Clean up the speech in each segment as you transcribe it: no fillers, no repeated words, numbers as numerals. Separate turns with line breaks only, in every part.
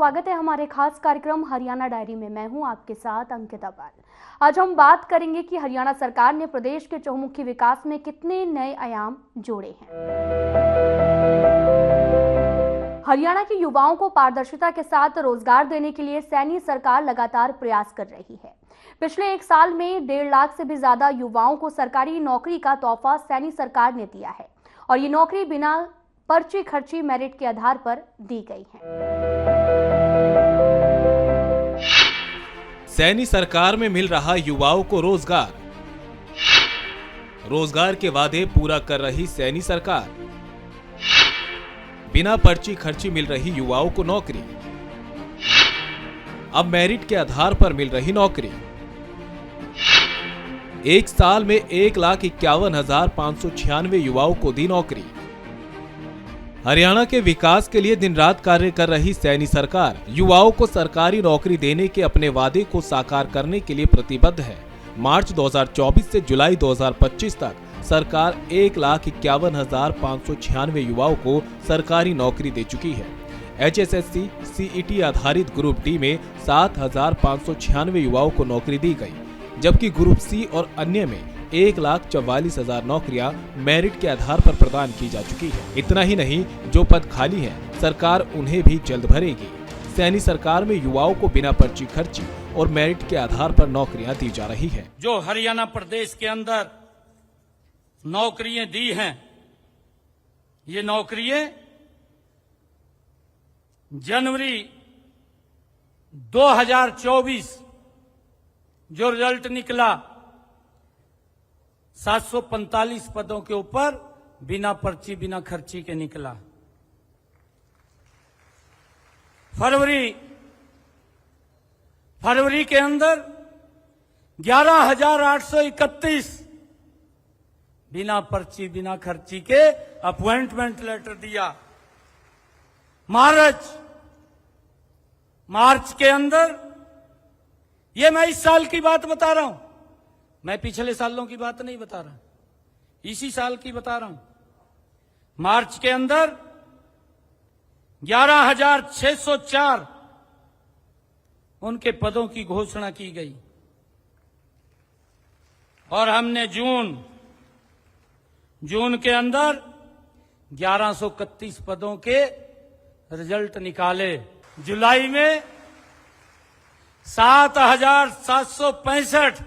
स्वागत है हमारे खास कार्यक्रम हरियाणा डायरी में। मैं हूं आपके साथ अंकिता पाल। आज हम बात करेंगे कि हरियाणा सरकार ने प्रदेश के चहुमुखी विकास में कितने नए आयाम जोड़े हैं। हरियाणा के युवाओं को पारदर्शिता के साथ रोजगार देने के लिए सैनी सरकार लगातार प्रयास कर रही है। पिछले एक साल में 1.5 लाख से भी ज्यादा युवाओं को सरकारी नौकरी का तोहफा सैनी सरकार ने दिया है और ये नौकरी बिना पर्ची खर्ची मेरिट के आधार पर दी गई है।
सैनी सरकार में मिल रहा युवाओं को रोजगार। रोजगार के वादे पूरा कर रही सैनी सरकार। बिना पर्ची खर्ची मिल रही युवाओं को नौकरी। अब मेरिट के आधार पर मिल रही नौकरी। एक साल में 1,51,596 युवाओं को दी नौकरी। हरियाणा के विकास के लिए दिन रात कार्य कर रही सैनी सरकार युवाओं को सरकारी नौकरी देने के अपने वादे को साकार करने के लिए प्रतिबद्ध है। मार्च 2024 से जुलाई 2025 तक सरकार 1,51,596 युवाओं को सरकारी नौकरी दे चुकी है। HSSC CET आधारित ग्रुप डी में 7,596 युवाओं को नौकरी दी गई, जबकि ग्रुप सी और अन्य में 1,44,000 नौकरियां मेरिट के आधार पर प्रदान की जा चुकी है। इतना ही नहीं, जो पद खाली हैं, सरकार उन्हें भी जल्द भरेगी। सैनी सरकार में युवाओं को बिना पर्ची खर्ची और मेरिट के आधार पर नौकरियां दी जा रही है।
जो हरियाणा प्रदेश के अंदर नौकरियां दी हैं, ये नौकरियां जनवरी 2024 जो रिजल्ट निकला 745 पदों के ऊपर बिना पर्ची बिना खर्ची के निकला। फरवरी के अंदर 11,831 बिना पर्ची बिना खर्ची के अपॉइंटमेंट लेटर दिया। मार्च के अंदर, ये मैं इस साल की बात बता रहा हूं, मैं पिछले सालों की बात नहीं बता रहा, इसी साल की बता रहा हूं। मार्च के अंदर 11,604 उनके पदों की घोषणा की गई और हमने जून के अंदर 1131 पदों के रिजल्ट निकाले। जुलाई में 7,765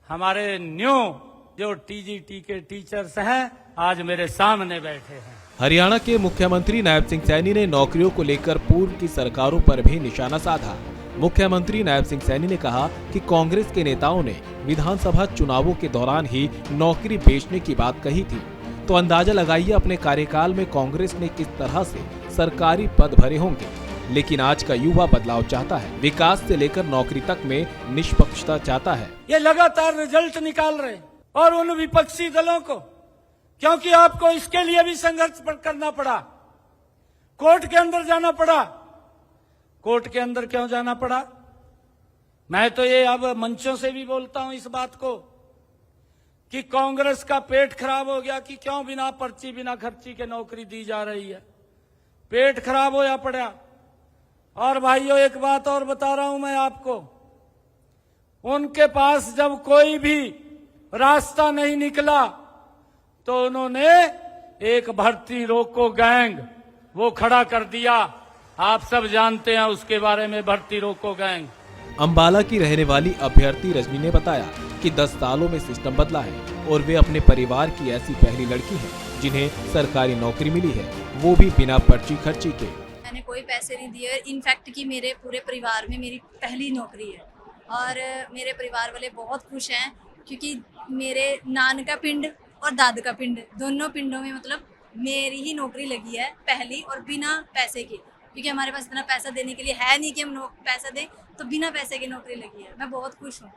हमारे न्यू जो TGT के टीचर्स हैं आज मेरे सामने बैठे हैं।
हरियाणा के मुख्यमंत्री नायब सिंह सैनी ने नौकरियों को लेकर पूर्व की सरकारों पर भी निशाना साधा। मुख्यमंत्री नायब सिंह सैनी ने कहा कि कांग्रेस के नेताओं ने विधानसभा चुनावों के दौरान ही नौकरी बेचने की बात कही थी, तो अंदाजा लगाइए अपने कार्यकाल में कांग्रेस ने किस तरह से सरकारी पद भरे होंगे। लेकिन आज का युवा बदलाव चाहता है, विकास से लेकर नौकरी तक में निष्पक्षता चाहता है।
ये लगातार रिजल्ट निकाल रहे और उन विपक्षी दलों को, क्योंकि आपको इसके लिए भी संघर्ष करना पड़ा, कोर्ट के अंदर जाना पड़ा। कोर्ट के अंदर क्यों जाना पड़ा? मैं तो ये अब मंचों से भी बोलता हूं इस बात को कि कांग्रेस का पेट खराब हो गया कि क्यों बिना पर्ची बिना खर्ची के नौकरी दी जा रही है। पेट खराब होया पड़ा। और भाइयों, एक बात और बता रहा हूं मैं आपको, उनके पास जब कोई भी रास्ता नहीं निकला तो उन्होंने एक भर्ती रोको गैंग वो खड़ा कर दिया। आप सब जानते हैं उसके बारे में, भर्ती रोको गैंग।
अंबाला की रहने वाली अभ्यर्थी रजनी ने बताया कि 10 सालों में सिस्टम बदला है और वे अपने परिवार की ऐसी पहली लड़की हैं जिन्हें सरकारी नौकरी मिली है, वो भी बिना पर्ची खर्ची के।
मैंने कोई पैसे नहीं दिए, इनफैक्ट कि मेरे पूरे परिवार में मेरी पहली नौकरी है और मेरे परिवार वाले बहुत खुश हैं क्योंकि मेरे नान का पिंड और दाद का पिंड, दोनों पिंडों में मतलब मेरी ही नौकरी लगी है पहली, और बिना पैसे की, क्योंकि हमारे पास इतना पैसा देने के लिए है नहीं कि हम पैसा दें, तो बिना पैसे की नौकरी लगी है। मैं बहुत खुश हूँ।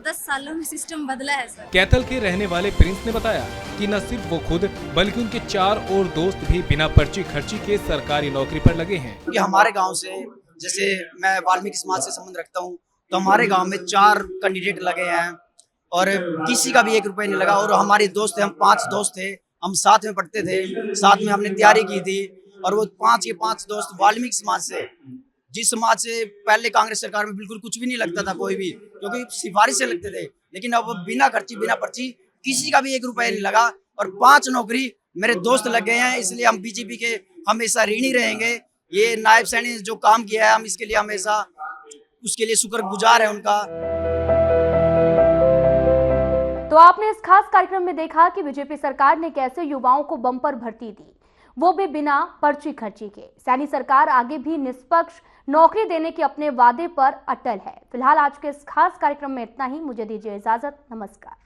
10 सालों में सिस्टम बदला है सर।
कैथल के रहने वाले प्रिंस ने बताया कि न सिर्फ वो खुद बल्कि उनके 4 और दोस्त भी बिना पर्ची खर्ची के सरकारी नौकरी पर लगे हैं।
क्योंकि हमारे गांव से, जैसे मैं वाल्मीकि समाज से संबंध रखता हूं, तो हमारे गांव में 4 कैंडिडेट लगे हैं और किसी का भी 1 रुपया नहीं लगा। और हमारे दोस्त थे, हम 5 दोस्त थे, हम साथ में पढ़ते थे, साथ में हमने तैयारी की थी और वो 5 के 5 दोस्त वाल्मीकि समाज से जिस समाज से पहले कांग्रेस सरकार में बिल्कुल कुछ भी नहीं लगता था कोई भी, क्योंकि सिफारिश से लगते थे, लेकिन अब बिना खर्ची बिना पर्ची किसी का भी 1 रुपया नहीं लगा और 5 नौकरी मेरे दोस्त लग गए हैं। इसलिए हम बीजेपी के हमेशा ऋणी रहेंगे। ये नायब सैनी ने जो काम किया है हम इसके लिए हमेशा उसके लिए शुक्रगुजार है उनका।
तो आपने इस खास कार्यक्रम में देखा कि बीजेपी सरकार ने कैसे युवाओं को बम्पर भर्ती दी, वो भी बिना पर्ची खर्ची के। सैनी सरकार आगे भी निष्पक्ष नौकरी देने के अपने वादे पर अटल है। फिलहाल आज के इस खास कार्यक्रम में इतना ही। मुझे दीजिए इजाजत। नमस्कार।